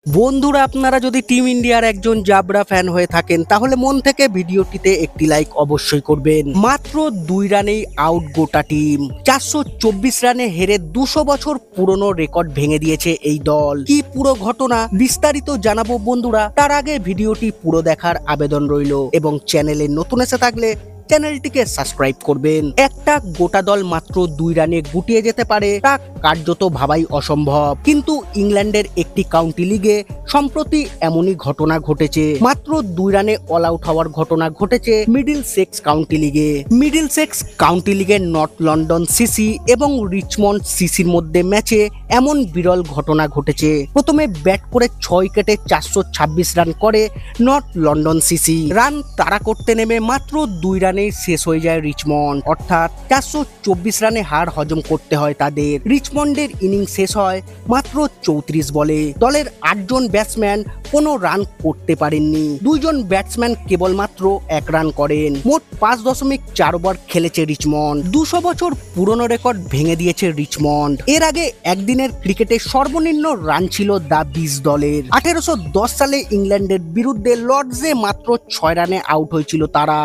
বন্ধুরা, আপনারা যদি টিম ইন্ডিয়ার একজন জাবরা ফ্যান হয়ে থাকেন তাহলে মন থেকে ভিডিওটিতে একটি লাইক অবশ্যই করবেন। মাত্র 2 রানেই আউট গোটা টিম। 424 রানে হেরে 200 বছর পুরনো রেকর্ড ভেঙে দিয়েছে এই দল। কি পুরো ঘটনা বিস্তারিত জানাবো বন্ধুরা, তার আগে ভিডিওটি পুরো দেখার আবেদন রইল এবং চ্যানেলে নতুন এসে থাকলে চ্যানেলটিকে সাবস্ক্রাইব করবেন। একটা গোটা দল মাত্র 2 রানে গুটিয়ে যেতে পারে তা কার্যত ভাবাই অসম্ভব, কিন্তু ইংল্যান্ডের একটি কাউন্টি লিগে সম্প্রতি এমনই ঘটনা ঘটেছে। মাত্র 2 রানে অল আউট হওয়ার ঘটনা ঘটেছে মিডল সেক্স কাউন্টি লিগে। মিডল সেক্স কাউন্টি লিগের নর্থ লন্ডন সিসি এবং রিচমন্ড সিসির মধ্যে ম্যাচে এমন বিরল ঘটনা ঘটেছে। প্রথমে ব্যাট করে 6 উইকেটে 426 রান করে নর্থ লন্ডন সিসি। রান তাড়া করতে নেমে মাত্র 2 রানেই শেষ হয়ে যায় রিচমন্ড, অর্থাৎ 424 রানে হার হজম করতে হয় তাদের। রিচমন্ডের ইনিংস শেষ হয় মাত্র 34 বলে। দলের 8 জন ব্যাটসম্যান কোনো রান করতে পারেননি, 2 জন ব্যাটসম্যান কেবলমাত্র 1 রান করেন। মোট 5.4 ওভার খেলেছে রিচমন্ড। 200 বছর পুরনো রেকর্ড ভেঙে দিয়েছে রিচমন্ড। এর আগে একদিনের ক্রিকেটে সর্বনিম্ন রান ছিল দা বিস দলের। 1810 সালে ইংল্যান্ডের বিরুদ্ধে লর্ডসে মাত্র 6 রানে আউট হয়েছিল তারা।